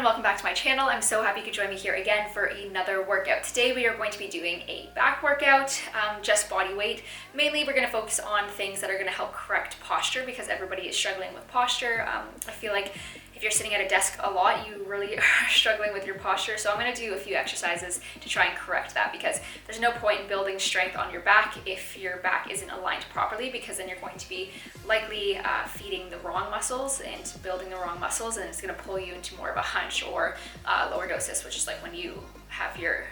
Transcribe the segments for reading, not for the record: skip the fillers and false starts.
welcome back to my channel. I'm so happy you could join me here again for another workout. Today we are going to be doing a back workout, just body weight. Mainly we're going to focus on things that are going to help correct posture because everybody is struggling with posture. I feel like if you're sitting at a desk a lot, you really are struggling with your posture. So I'm going to do a few exercises to try and correct that because there's no point in building strength on your back if your back isn't aligned properly, because then you're going to be likely feeding the wrong muscles and building the wrong muscles, and it's going to pull you into more of a hunch or lordosis, which is like when you have your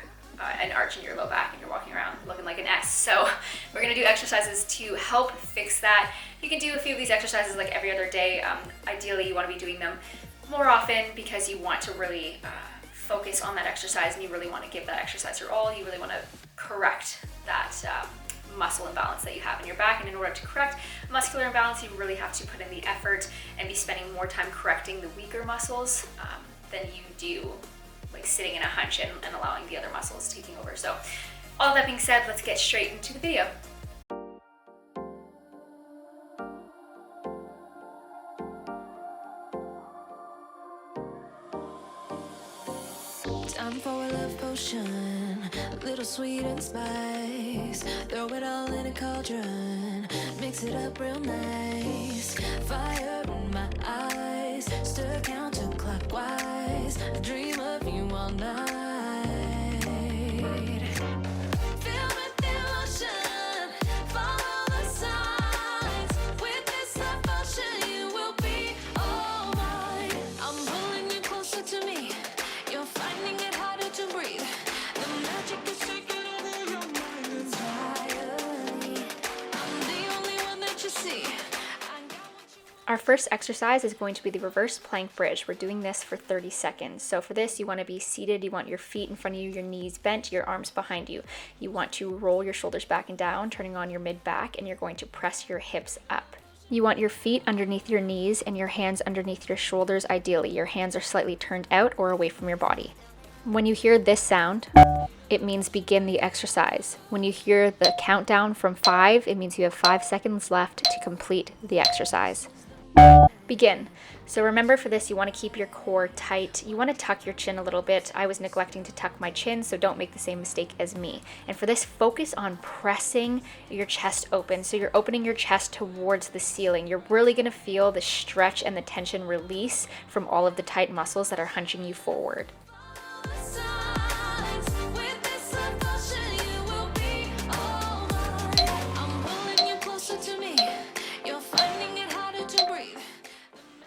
an arch in your low back and you're walking around looking like an S. So we're going to do exercises to help fix that. You can do a few of these exercises like every other day. Ideally, you want to be doing them more often because you want to really focus on that exercise and you really want to give that exercise your all. You really want to correct that muscle imbalance that you have in your back, and in order to correct muscular imbalance, you really have to put in the effort and be spending more time correcting the weaker muscles than you do like sitting in a hunch and allowing the other muscles taking over. So all that being said, let's get straight into the video. Time for a love potion, a little sweet and spice. Throw it all in a cauldron, mix it up real nice. Fire in my eyes, stir counterclockwise. I dream of you all night. Feel with the emotion, follow the signs. With this devotion, you will be all mine. I'm pulling you closer to me. You're finding it harder to breathe. The magic is taking over your mind entirely. I'm the only one that you see. Our first exercise is going to be the reverse plank bridge. We're doing this for 30 seconds. So for this, you want to be seated. You want your feet in front of you, your knees bent, your arms behind you. You want to roll your shoulders back and down, turning on your mid back, and you're going to press your hips up. You want your feet underneath your knees and your hands underneath your shoulders. Ideally, your hands are slightly turned out or away from your body. When you hear this sound, it means begin the exercise. When you hear the countdown from 5, it means you have 5 seconds left to complete the exercise. Begin. So remember, for this, you want to keep your core tight. You want to tuck your chin a little bit. I was neglecting to tuck my chin, so don't make the same mistake as me. And for this, focus on pressing your chest open. So you're opening your chest towards the ceiling. You're really going to feel the stretch and the tension release from all of the tight muscles that are hunching you forward.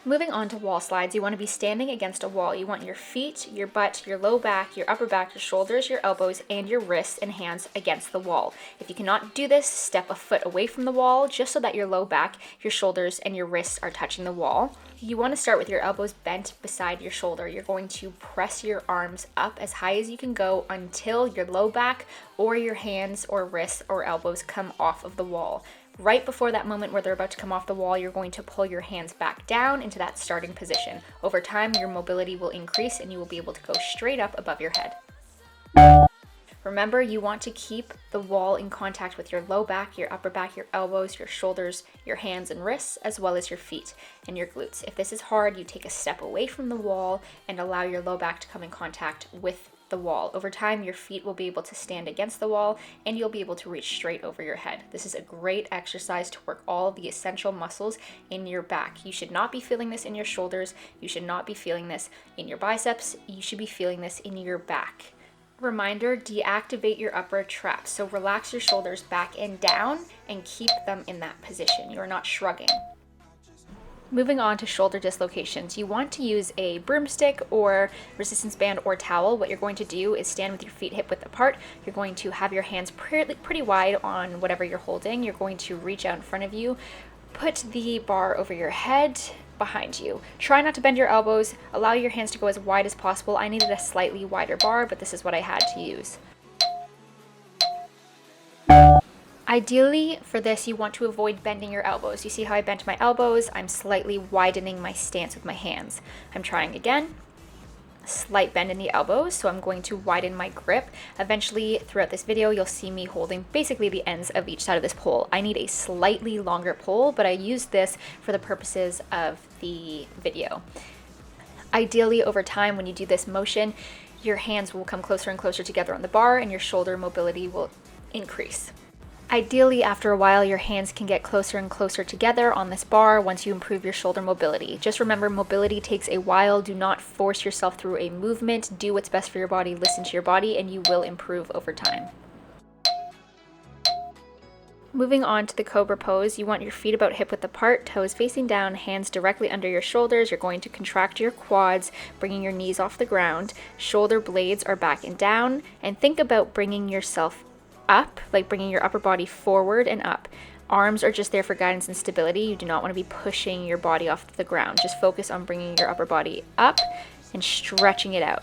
Moving on to wall slides, you want to be standing against a wall. You want your feet, your butt, your low back, your upper back, your shoulders, your elbows, and your wrists and hands against the wall. If you cannot do this, step a foot away from the wall just so that your low back, your shoulders, and your wrists are touching the wall. You want to start with your elbows bent beside your shoulder. You're going to press your arms up as high as you can go until your low back or your hands or wrists or elbows come off of the wall. Right before that moment where they're about to come off the wall, you're going to pull your hands back down into that starting position. Over time, your mobility will increase and you will be able to go straight up above your head. Remember, you want to keep the wall in contact with your low back, your upper back, your elbows, your shoulders, your hands and wrists, as well as your feet and your glutes. If this is hard, you take a step away from the wall and allow your low back to come in contact with the wall. Over time, your feet will be able to stand against the wall and you'll be able to reach straight over your head. This is a great exercise to work all the essential muscles in your back. You should not be feeling this in your shoulders. You should not be feeling this in your biceps. You should be feeling this in your back. Reminder, deactivate your upper traps. So relax your shoulders back and down and keep them in that position. You are not shrugging. Moving on to shoulder dislocations, you want to use a broomstick or resistance band or towel. What you're going to do is stand with your feet hip width apart. You're going to have your hands pretty wide on whatever you're holding. You're going to reach out in front of you, put the bar over your head, behind you. Try not to bend your elbows. Allow your hands to go as wide as possible. I needed a slightly wider bar, but this is what I had to use. Ideally, for this, you want to avoid bending your elbows. You see how I bent my elbows? I'm slightly widening my stance with my hands. I'm trying again. Slight bend in the elbows, so I'm going to widen my grip. Eventually, throughout this video, you'll see me holding basically the ends of each side of this pole. I need a slightly longer pole, but I use this for the purposes of the video. Ideally, over time, when you do this motion, your hands will come closer and closer together on the bar and your shoulder mobility will increase. Ideally, after a while, your hands can get closer and closer together on this bar once you improve your shoulder mobility. Just remember, mobility takes a while. Do not force yourself through a movement. Do what's best for your body, listen to your body, and you will improve over time. Moving on to the Cobra Pose, you want your feet about hip width apart, toes facing down, hands directly under your shoulders. You're going to contract your quads, bringing your knees off the ground. Shoulder blades are back and down, and think about bringing yourself up, like bringing your upper body forward and up. Arms are just there for guidance and stability. You do not want to be pushing your body off the ground. Just focus on bringing your upper body up and stretching it out.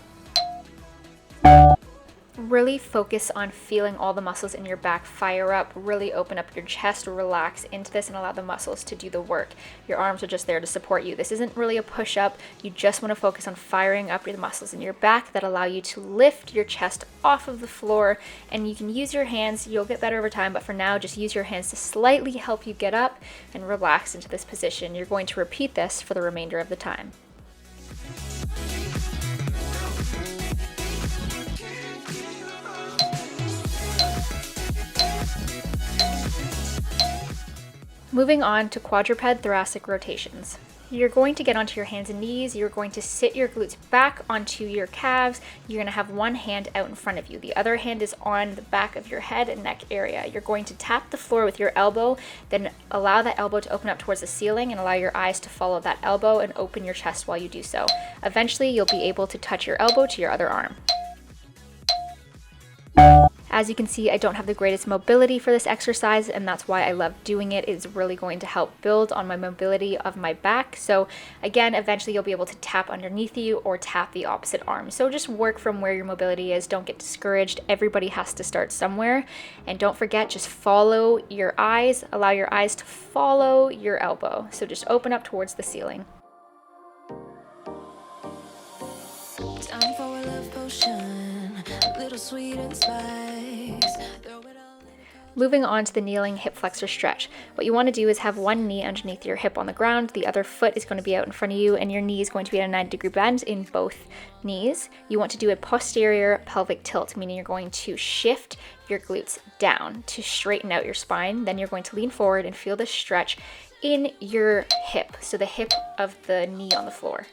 Really focus on feeling all the muscles in your back fire up. Really open up your chest, relax into this, and allow the muscles to do the work. Your arms are just there to support you. This isn't really a push-up. You just want to focus on firing up the muscles in your back that allow you to lift your chest off of the floor. And you can use your hands. You'll get better over time, but for now, just use your hands to slightly help you get up and relax into this position. You're going to repeat this for the remainder of the time. Moving on to quadruped thoracic rotations. You're going to get onto your hands and knees. You're going to sit your glutes back onto your calves. You're going to have one hand out in front of you. The other hand is on the back of your head and neck area. You're going to tap the floor with your elbow, then allow that elbow to open up towards the ceiling and allow your eyes to follow that elbow and open your chest while you do so. Eventually, you'll be able to touch your elbow to your other arm. As you can see, I don't have the greatest mobility for this exercise, and that's why I love doing it. It's really going to help build on my mobility of my back. So again, eventually you'll be able to tap underneath you or tap the opposite arm. So just work from where your mobility is. Don't get discouraged. Everybody has to start somewhere. And don't forget, just follow your eyes. Allow your eyes to follow your elbow. So just open up towards the ceiling. Time for a love potion, a little sweet and spice. Throw it all in a Moving on to the kneeling hip flexor stretch. What you want to do is have one knee underneath your hip on the ground, the other foot is going to be out in front of you, and your knee is going to be at a 90-degree bend in both knees. You want to do a posterior pelvic tilt, meaning you're going to shift your glutes down to straighten out your spine. Then you're going to lean forward and feel the stretch in your hip, so the hip of the knee on the floor.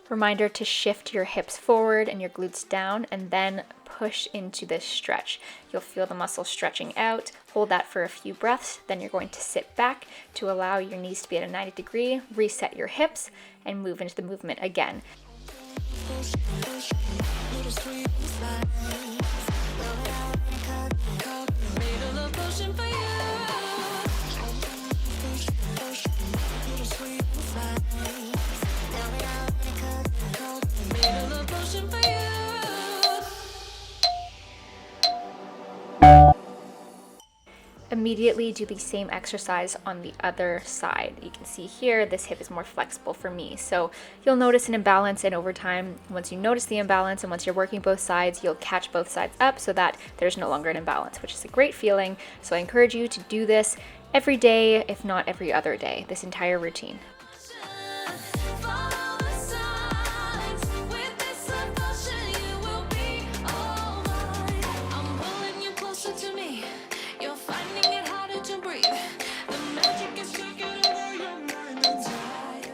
Reminder to shift your hips forward and your glutes down and then push into this stretch. You'll feel the muscle stretching out. Hold that for a few breaths. Then you're going to sit back to allow your knees to be at a 90 degree, reset your hips, and move into the movement again. Immediately do the same exercise on the other side. You can see here, this hip is more flexible for me. So you'll notice an imbalance, and over time, once you notice the imbalance and once you're working both sides, you'll catch both sides up so that there's no longer an imbalance, which is a great feeling. So I encourage you to do this every day, if not every other day, this entire routine. Follow the signs. With this emotion, you will be all mine. I'm pulling you closer to me. You're finding it harder to breathe. The magic is taking over your mind and tired.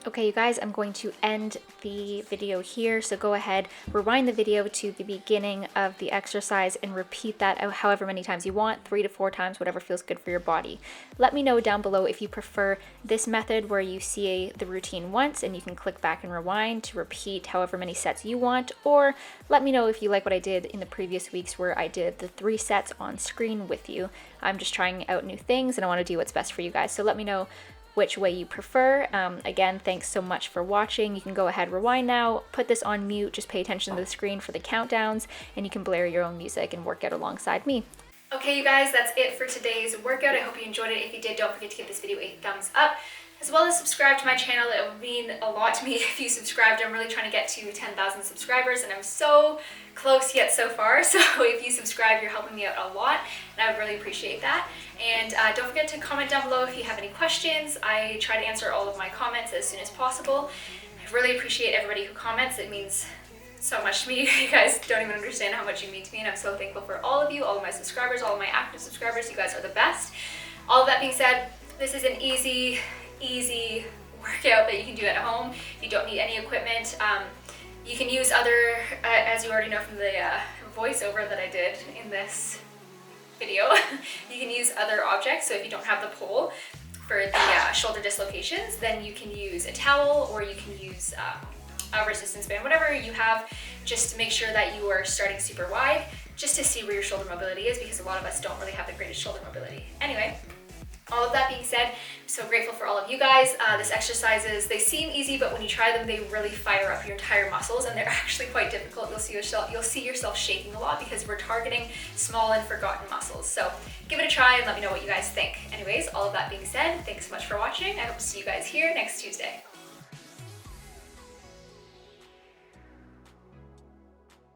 Okay, you guys, I'm going to end the video here. So go ahead, rewind the video to the beginning of the exercise and repeat that however many times you want, 3 to 4 times, whatever feels good for your body. Let me know down below if you prefer this method where you see the routine once and you can click back and rewind to repeat however many sets you want, or let me know if you like what I did in the previous weeks where I did the 3 sets on screen with you. I'm just trying out new things and I want to do what's best for you guys. So let me know which way you prefer. Again, thanks so much for watching. You can go ahead, rewind now, put this on mute, just pay attention to the screen for the countdowns, and you can blare your own music and work out alongside me. Okay, you guys, that's it for today's workout. I hope you enjoyed it. If you did, don't forget to give this video a thumbs up. as well as subscribe to my channel. It would mean a lot to me if you subscribed. I'm really trying to get to 10,000 subscribers, and I'm so close yet so far. So if you subscribe, you're helping me out a lot, and I would really appreciate that. And don't forget to comment down below if you have any questions. I try to answer all of my comments as soon as possible. I really appreciate everybody who comments. It means so much to me. You guys don't even understand how much you mean to me, and I'm so thankful for all of you, all of my subscribers, all of my active subscribers. You guys are the best. All of that being said, this is an easy workout that you can do at home. You don't need any equipment. You can use other, as you already know from the voiceover that I did in this video, you can use other objects. So if you don't have the pole for the shoulder dislocations, then you can use a towel, or you can use a resistance band, whatever you have, just to make sure that you are starting super wide, just to see where your shoulder mobility is, because a lot of us don't really have the greatest shoulder mobility. Anyway, all of that being said, I'm so grateful for all of you guys. These exercises, they seem easy, but when you try them, they really fire up your entire muscles, and they're actually quite difficult. You'll see yourself shaking a lot because we're targeting small and forgotten muscles. So give it a try and let me know what you guys think. Anyways, all of that being said, thanks so much for watching. I hope to see you guys here next Tuesday.